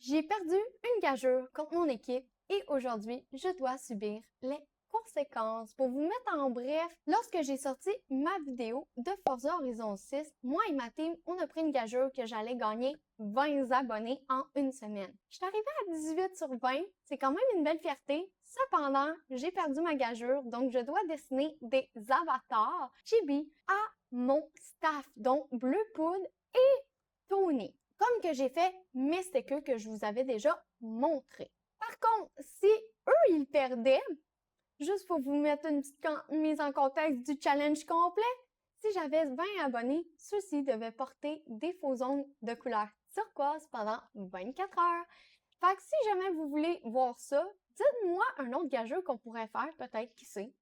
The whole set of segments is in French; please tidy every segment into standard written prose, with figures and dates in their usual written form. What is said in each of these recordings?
J'ai perdu une gageure contre mon équipe et aujourd'hui, je dois subir les conséquences. Pour vous mettre en bref, lorsque j'ai sorti ma vidéo de Forza Horizon 6, moi et ma team, on a pris une gageure que j'allais gagner 20 abonnés en une semaine. Je suis arrivée à 18 sur 20, c'est quand même une belle fierté. Cependant, j'ai perdu ma gageure, donc je dois dessiner des avatars chibi à mon staff, dont Bleu Poudre et Tony, comme que j'ai fait mes stickers que je vous avais déjà montrés. Par contre, si eux, ils perdaient, juste pour vous mettre une petite mise en contexte du challenge complet, si j'avais 20 abonnés, ceux-ci devaient porter des faux ongles de couleur turquoise pendant 24 heures. Fait que si jamais vous voulez voir ça, dites-moi un autre gageux qu'on pourrait faire, peut-être, qui sait,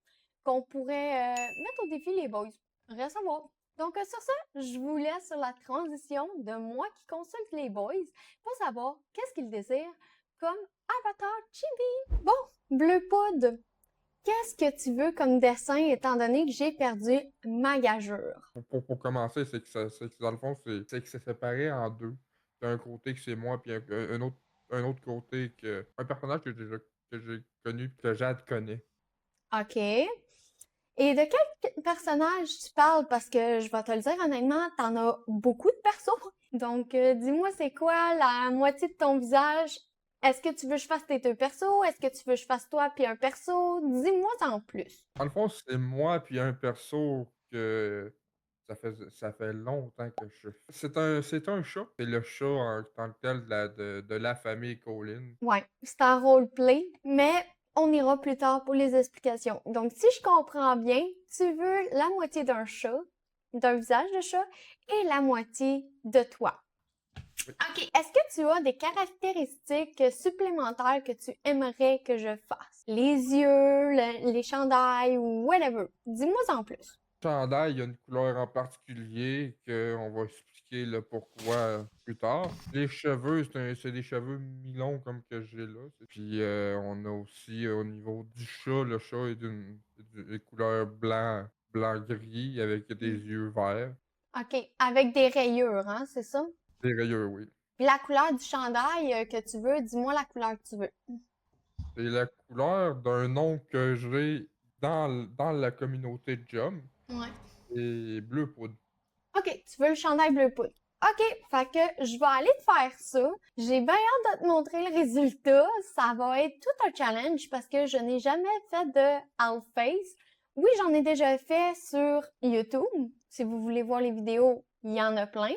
qu'on pourrait mettre au défi les boys. Reste à voir. Donc, sur ça, je vous laisse sur la transition de moi qui consulte les boys pour savoir qu'est-ce qu'ils désirent comme avatar chibi. Bon, Bleu Poudre, qu'est-ce que tu veux comme dessin étant donné que j'ai perdu ma gageure? Pour commencer, c'est que dans le fond, c'est que c'est séparé en deux. T'as un côté que c'est moi, puis un autre côté que. Un personnage que j'ai connu, puis que Jade connaît. OK. Et de quel personnage tu parles? Parce que je vais te le dire honnêtement, t'en as beaucoup de persos. Donc, dis-moi, c'est quoi la moitié de ton visage? Est-ce que tu veux que je fasse tes deux persos? Est-ce que tu veux que je fasse toi puis un perso? Dis-moi en plus. Dans le fond, c'est moi, puis un perso que. Ça fait longtemps que je. C'est un chat. C'est le chat en tant que tel de la famille Colin. Ouais, c'est un roleplay, mais on ira plus tard pour les explications. Donc, si je comprends bien, tu veux la moitié d'un chat, d'un visage de chat, et la moitié de toi. Oui. OK. Est-ce que tu as des caractéristiques supplémentaires que tu aimerais que je fasse? Les yeux, les chandails ou whatever. Dis-moi en plus. Chandail, il y a une couleur en particulier qu'on va expliquer le pourquoi plus tard. Les cheveux, c'est des cheveux mi-longs comme que j'ai là. Puis on a aussi au niveau du chat, le chat est des couleurs blanc-gris avec des Mm. yeux verts. OK. Avec des rayures, hein, c'est ça? Des rayures, oui. Puis la couleur du chandail que tu veux, dis-moi la couleur que tu veux. C'est la couleur d'un nom que j'ai dans la communauté de Jump. Ouais. Et bleu poudre. OK, tu veux le chandail bleu poudre. OK, fait que je vais aller te faire ça. J'ai bien hâte de te montrer le résultat. Ça va être tout un challenge parce que je n'ai jamais fait de half face. Oui, j'en ai déjà fait sur YouTube. Si vous voulez voir les vidéos, il y en a plein.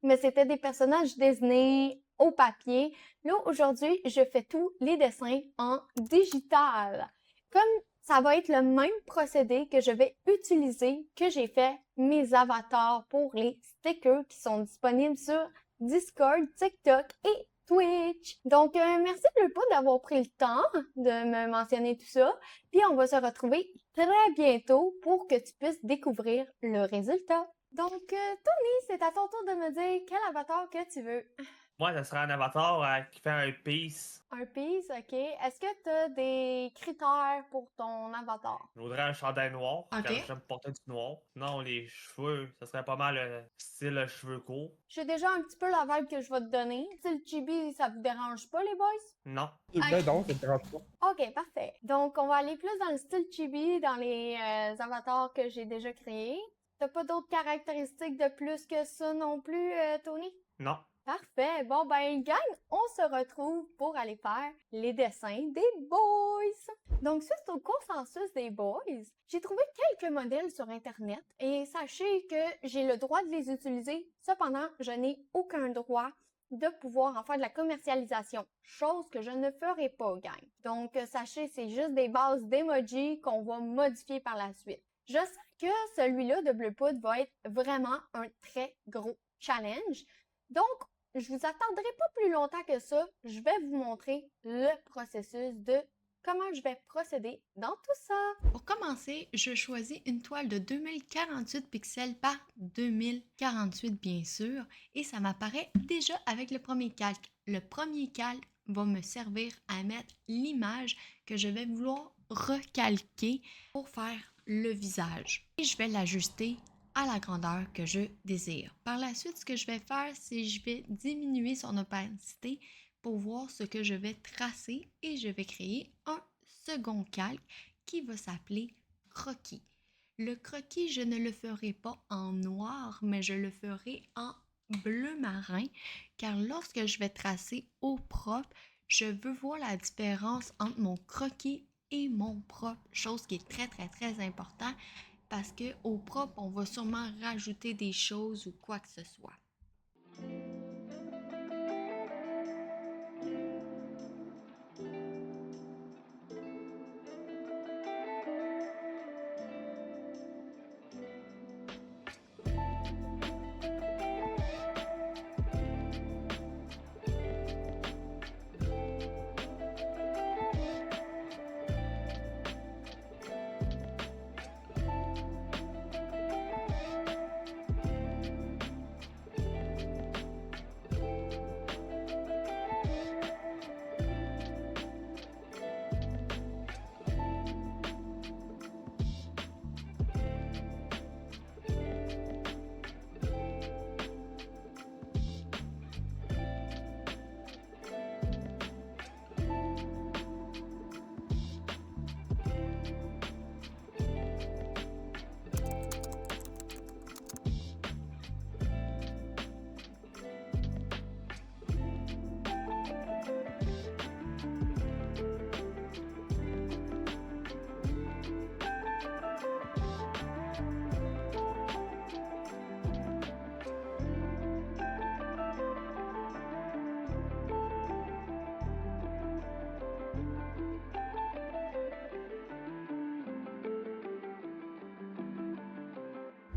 Mais c'était des personnages dessinés au papier. Là, aujourd'hui, je fais tous les dessins en digital. Comme ça va être le même procédé que je vais utiliser, que j'ai fait mes avatars pour les stickers qui sont disponibles sur Discord, TikTok et Twitch. Donc, merci Bleu Poudre d'avoir pris le temps de me mentionner tout ça. Puis, on va se retrouver très bientôt pour que tu puisses découvrir le résultat. Donc, Tony, c'est à ton tour de me dire quel avatar que tu veux. Moi, ça serait un avatar qui fait un piece. Un piece, ok. Est-ce que tu as des critères pour ton avatar? Je voudrais un chandail noir, Ok. car j'aime porter du noir. Non, les cheveux, ça serait pas mal style cheveux courts. J'ai déjà un petit peu la vibe que je vais te donner. Style chibi, ça vous dérange pas, les boys? Non. Ben non, ça ne dérange pas. Ok, parfait. Donc, on va aller plus dans le style chibi, dans les avatars que j'ai déjà créés. T'as pas d'autres caractéristiques de plus que ça non plus, Tony? Non. Parfait. Bon, ben, gang, on se retrouve pour aller faire les dessins des boys. Donc, suite au consensus des boys, j'ai trouvé quelques modèles sur Internet et sachez que j'ai le droit de les utiliser. Cependant, je n'ai aucun droit de pouvoir en faire de la commercialisation, chose que je ne ferai pas, gang. Donc, sachez, c'est juste des bases d'emoji qu'on va modifier par la suite. Je sais que celui-là de Bleu Poudre va être vraiment un très gros challenge. Donc, je vous attendrai pas plus longtemps que ça. Je vais vous montrer le processus de comment je vais procéder dans tout ça. Pour commencer, je choisis une toile de 2048 pixels par 2048 bien sûr et ça m'apparaît déjà avec le premier calque. Le premier calque va me servir à mettre l'image que je vais vouloir recalquer pour faire le visage. Et je vais l'ajuster à la grandeur que je désire. Par la suite, ce que je vais faire, c'est que je vais diminuer son opacité pour voir ce que je vais tracer et je vais créer un second calque qui va s'appeler croquis. Le croquis, je ne le ferai pas en noir, mais je le ferai en bleu marin, car lorsque je vais tracer au propre, je veux voir la différence entre mon croquis et mon propre, chose qui est très très très important parce que au propre, on va sûrement rajouter des choses ou quoi que ce soit.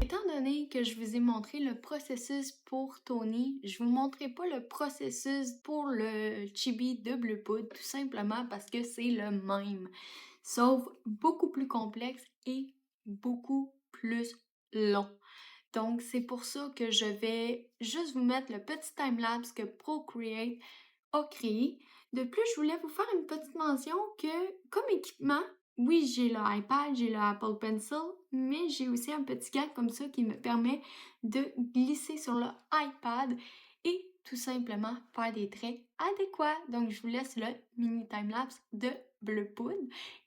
Étant donné que je vous ai montré le processus pour Tony, je vous montrerai pas le processus pour le chibi de Bleu Poudre, tout simplement parce que c'est le même, sauf beaucoup plus complexe et beaucoup plus long. Donc, c'est pour ça que je vais juste vous mettre le petit timelapse que Procreate a créé. De plus, je voulais vous faire une petite mention que, comme équipement, oui, j'ai le iPad, j'ai le Apple Pencil, mais j'ai aussi un petit gag comme ça qui me permet de glisser sur le iPad et tout simplement faire des traits adéquats. Donc, je vous laisse le mini timelapse de Bleu Poudre.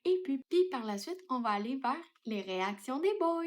Et puis par la suite, on va aller vers les réactions des boys.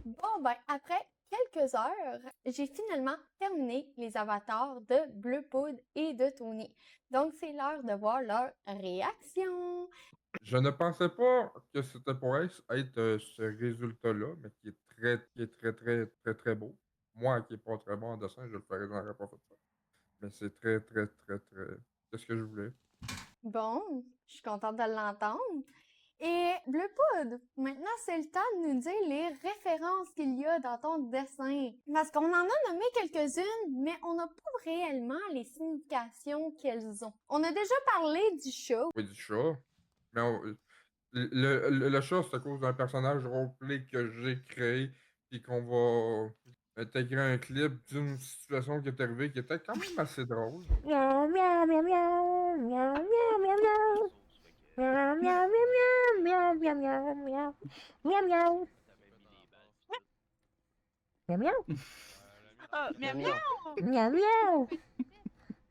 Bon, ben, après quelques heures, j'ai finalement terminé les avatars de Bleu Poudre et de Tony. Donc, c'est l'heure de voir leur réaction. Je ne pensais pas que c'était pour être ce résultat-là, mais qui est très beau. Moi, qui est pas très bon en dessin, je le ferais, j'aurais pas fait ça. Mais c'est très. C'est ce que je voulais. Bon, je suis contente de l'entendre. Et Bleu Poudre, maintenant c'est le temps de nous dire les références qu'il y a dans ton dessin. Parce qu'on en a nommé quelques-unes, mais on n'a pas réellement les significations qu'elles ont. On a déjà parlé du chat. Oui, du chat. Mais le chat, c'est à cause d'un personnage roleplay que j'ai créé, puis qu'on va intégrer un clip d'une situation qui est arrivée qui était quand même assez drôle. Miaou, miaou, miaou, miaou, miaou, miaou, miaou. Miaou, miaou. Miaou, miaou. Ah, miaou, Miaou. miaou! Miaou, miaou.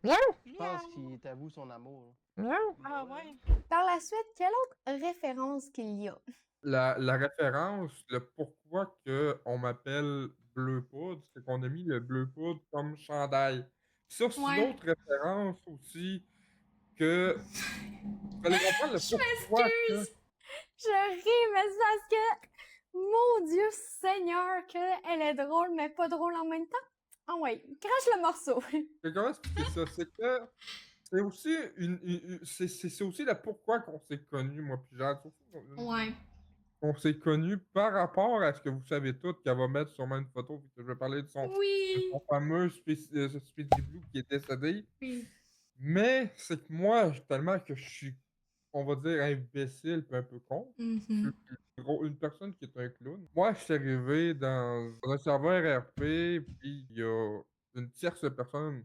Miaou, Je pense Miaou! qu'il t'avoue son amour. miaou. Ah ouais. Par la suite, quelle autre référence qu'il y a? La référence, le pourquoi que on m'appelle Bleu Poudre, c'est qu'on a mis le bleu poudre comme chandail. Ça, c'est une Ouais. autre référence aussi que vous allez comprendre le Je pourquoi que m'excuse! Je ris, mais c'est parce que, mon Dieu Seigneur, qu'elle est drôle, mais pas drôle en même temps. Ah ouais, crache le morceau. comment expliquer ça? C'est que c'est aussi c'est aussi le pourquoi qu'on s'est connus, moi puis Jade. Ouais. On s'est connus par rapport à ce que vous savez toutes qu'elle va mettre sûrement une photo, puis que je vais parler de Oui. son fameux Speedy Blue qui est décédé. Oui. Mais c'est que moi, tellement que je suis, on va dire, imbécile puis un peu con, je suis une personne qui est un clown. Moi, je suis arrivé dans un serveur RP, puis il y a une tierce personne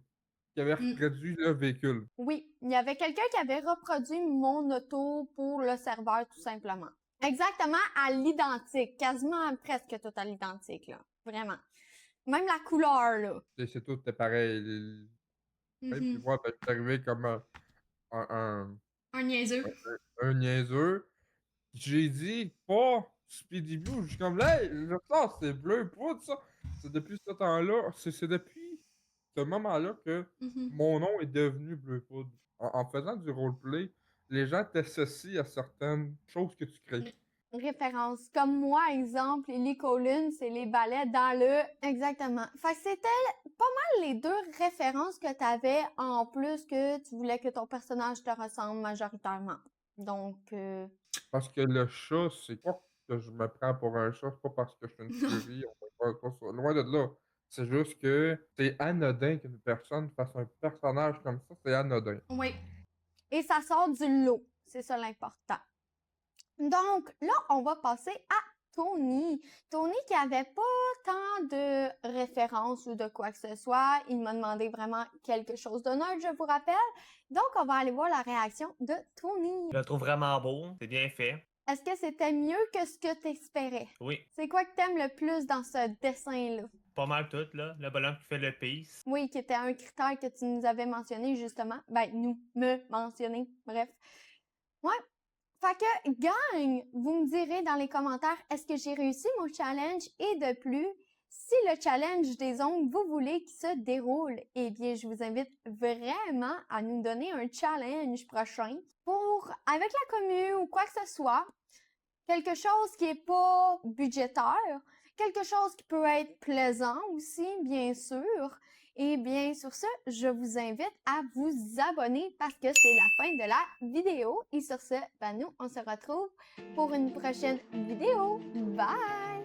qui avait reproduit le véhicule. Oui, il y avait quelqu'un qui avait reproduit mon auto pour le serveur, tout simplement. Exactement à l'identique, quasiment presque tout à l'identique, là. Vraiment. Même la couleur, là. C'est tout était pareil. Puis moi, ben, je suis arrivé comme un, Un niaiseux. un niaiseux. J'ai dit pas Speedy Blue. Je suis comme là, le sens, c'est bleu poudre, ça. C'est depuis ce temps-là, c'est depuis ce moment-là que mon nom est devenu bleu poudre. En faisant du roleplay, les gens t'associent à certaines choses que tu crées. Référence. Comme moi, exemple, les Collins, c'est les ballets dans le... Exactement. Fait que c'était pas mal les deux références que t'avais, en plus que tu voulais que ton personnage te ressemble majoritairement. Donc, Parce que le chat, c'est pas que je me prends pour un chat, c'est pas parce que je suis une furie, on va pas ça. Loin de là. C'est juste que c'est anodin qu'une personne fasse un personnage comme ça, c'est anodin. oui. Et ça sort du lot. C'est ça l'important. Donc, là, on va passer à Tony. Tony qui avait pas tant de références ou de quoi que ce soit. Il m'a demandé vraiment quelque chose de neutre, je vous rappelle. Donc, on va aller voir la réaction de Tony. Je le trouve vraiment beau, c'est bien fait. Est-ce que c'était mieux que ce que t'espérais? Oui, C'est quoi que t'aimes le plus dans ce dessin-là? pas mal tout, là. Le bonhomme qui fait le peace. Oui, qui était un critère que tu nous avais mentionné, justement. Ben, me mentionner, bref. Ouais. Fait que, gang, vous me direz dans les commentaires, est-ce que j'ai réussi mon challenge? Et de plus, si le challenge des ongles, vous voulez qu'il se déroule, eh bien, je vous invite vraiment à nous donner un challenge prochain pour, avec la commu ou quoi que ce soit, quelque chose qui est pas budgétaire, quelque chose qui peut être plaisant aussi, bien sûr. Et bien sur ce, je vous invite à vous abonner parce que c'est la fin de la vidéo. Et sur ce, ben nous, on se retrouve pour une prochaine vidéo. Bye!